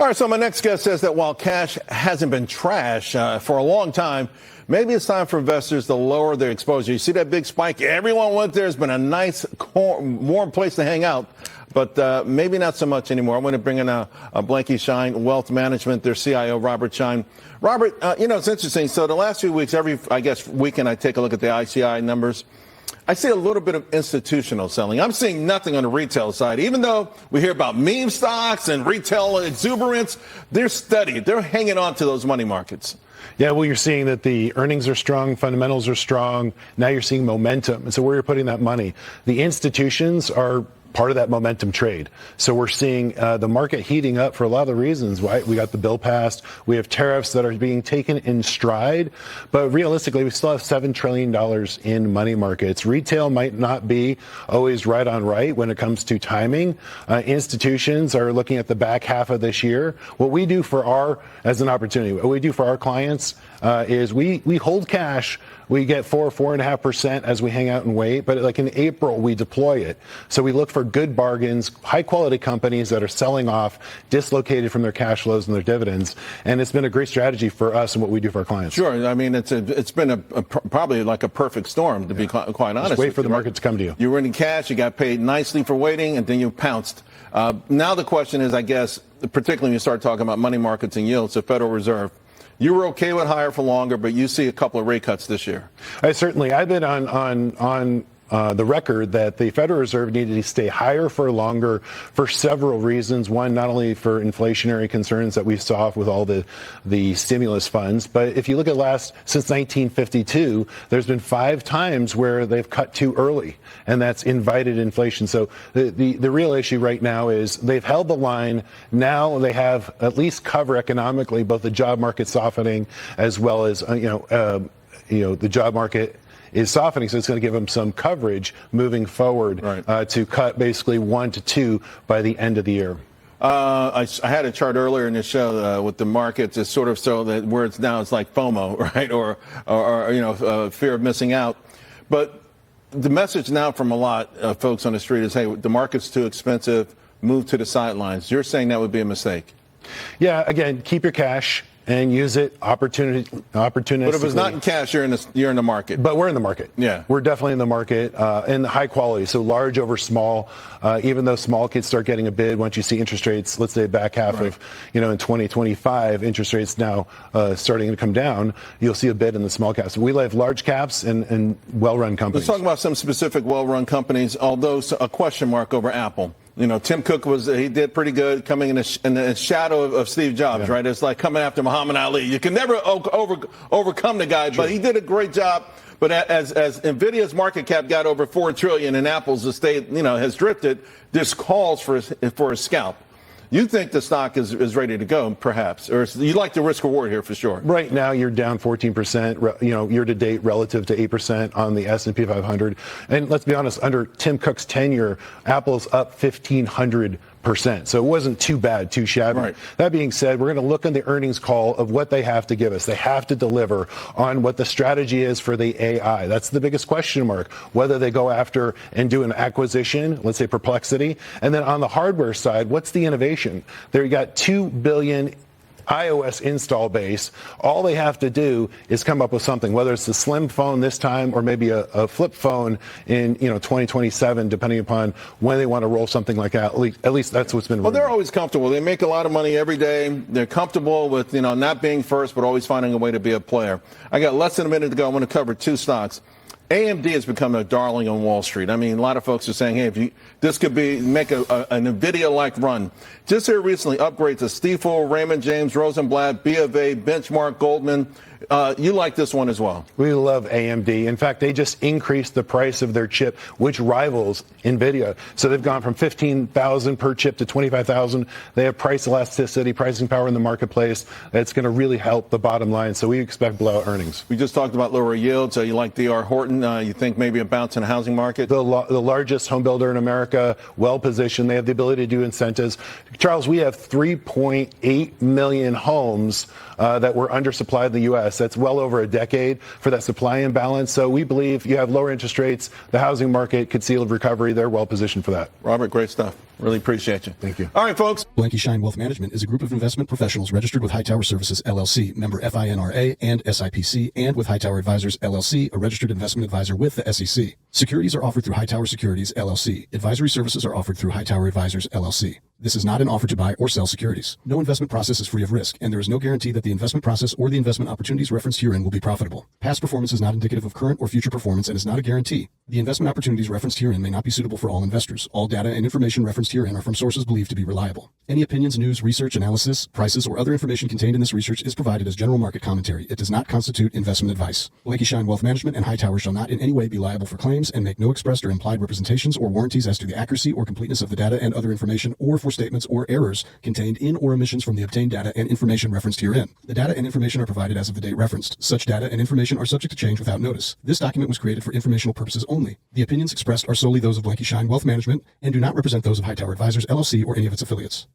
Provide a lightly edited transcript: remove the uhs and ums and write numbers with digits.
All right, so my next guest says that while cash hasn't been trash for a long time, maybe it's time for investors to lower their exposure. You see that big spike? Everyone went there. It's been a nice, warm place to hang out, but maybe not so much anymore. I want to bring in Blanke Schein, Wealth Management, their CIO, Robert Schein. Robert, it's interesting. So the last few weeks, every weekend, I take a look at the ICI numbers. I see a little bit of institutional selling. I'm seeing nothing on the retail side. Even though we hear about meme stocks and retail exuberance, they're steady. They're hanging on to those money markets. Yeah, well, you're seeing that the earnings are strong, fundamentals are strong. Now you're seeing momentum. And so where you're putting that money, the institutions are part of that momentum trade. So we're seeing the market heating up for a lot of the reasons, right? We got the bill passed. We have tariffs that are being taken in stride. But realistically, we still have $7 trillion in money markets. Retail might not be always right on right when it comes to timing. Institutions are looking at the back half of this year. What we do as an opportunity, what we do for our clients is we hold cash. We get 4.5% as we hang out and wait. But like in April, we deploy it. So we look for good bargains, high quality companies that are selling off, dislocated from their cash flows and their dividends. And it's been a great strategy for us and what we do for our clients. Sure. I mean, it's been probably like a perfect storm, to be quite honest. Just wait for the market to come to you. You were in cash, you got paid nicely for waiting, and then you pounced. Now the question is, I guess, particularly when you start talking about money markets and yields, the Federal Reserve. You were okay with higher for longer, but you see a couple of rate cuts this year. I've been on the record that the Federal Reserve needed to stay higher for longer for several reasons. One, not only for inflationary concerns that we saw with all the stimulus funds, but if you look at since 1952, there's been 5 times where they've cut too early, and that's invited inflation. So the real issue right now is they've held the line. Now they have at least cover economically, both the job market softening as well as the job market is softening, so it's going to give them some coverage moving forward, right, to cut basically 1 to 2 by the end of the year. I had a chart earlier in the show with the markets. It's sort of so that where it's now, it's like FOMO, right, or fear of missing out. But the message now from a lot of folks on the street is, hey, the market's too expensive. Move to the sidelines. You're saying that would be a mistake? Yeah. Again, keep your cash and use it opportunistically. But if it's not in cash, you're in the market. But we're in the market. Yeah. We're definitely in the market, and high quality. So large over small, even though small kids start getting a bid once you see interest rates, let's say back half of, in 2025, interest rates now starting to come down, you'll see a bid in the small caps. We have large caps and well-run companies. Let's talk about some specific well-run companies, although a question mark over Apple. Tim Cook he did pretty good coming in the shadow of Steve Jobs, right? It's like coming after Muhammad Ali. You can never overcome the guy, but he did a great job. But as Nvidia's market cap got over $4 trillion and Apple's estate, has drifted, this calls for a scalp. You think the stock is ready to go, perhaps, or you like the risk reward here for sure? Right now, you're down 14%, year to date relative to 8% on the S&P 500. And let's be honest, under Tim Cook's tenure, Apple's up 1,500%. So it wasn't too bad, too shabby. Right. That being said, we're going to look on the earnings call of what they have to give us. They have to deliver on what the strategy is for the AI. That's the biggest question mark, whether they go after and do an acquisition, let's say Perplexity. And then on the hardware side, what's the innovation? There you got 2 billion iOS install base. All they have to do is come up with something, whether it's the slim phone this time or maybe a flip phone in 2027, depending upon when they want to roll something like that. At least that's what's been. Well, they're always comfortable. They make a lot of money every day. They're comfortable with not being first, but always finding a way to be a player. I got less than a minute to go. I want to cover 2 stocks. AMD has become a darling on Wall Street. I mean, a lot of folks are saying, hey, this could make an NVIDIA-like run. Just here recently, upgrades to Stifel, Raymond James, Rosenblatt, B of A, Benchmark, Goldman. You like this one as well? We love AMD. In fact, they just increased the price of their chip, which rivals NVIDIA. So they've gone from $15,000 per chip to $25,000. They have price elasticity, pricing power in the marketplace. That's going to really help the bottom line. So we expect blowout earnings. We just talked about lower yields. You like D.R. Horton. You think maybe a bounce in the housing market? The largest home builder in America, well-positioned. They have the ability to do incentives. Charles, we have 3.8 million homes that were undersupplied in the U.S. U.S. That's well over a decade for that supply imbalance. So we believe you have lower interest rates. The housing market could see a recovery. They're well positioned for that. Robert, great stuff. Really appreciate you. Thank you. All right, folks. Blanke Schein Wealth Management is a group of investment professionals registered with HighTower Services, LLC, member FINRA and SIPC, and with HighTower Advisors, LLC, a registered investment advisor with the SEC. Securities are offered through HighTower Securities, LLC. Advisory services are offered through HighTower Advisors, LLC. This is not an offer to buy or sell securities. No investment process is free of risk, and there is no guarantee that the investment process or the investment opportunities referenced herein will be profitable. Past performance is not indicative of current or future performance and is not a guarantee. The investment opportunities referenced herein may not be suitable for all investors. All data and information referenced herein are from sources believed to be reliable. Any opinions, news, research, analysis, prices, or other information contained in this research is provided as general market commentary. It does not constitute investment advice. Blanke Schein Wealth Management and HighTower shall not in any way be liable for claims and make no expressed or implied representations or warranties as to the accuracy or completeness of the data and other information, or for statements or errors contained in or omissions from the obtained data and information referenced herein. The data and information are provided as of the date referenced. Such data and information are subject to change without notice. This document was created for informational purposes only. The opinions expressed are solely those of Blanke Schein Wealth Management and do not represent those of HighTower Advisors, LLC, or any of its affiliates.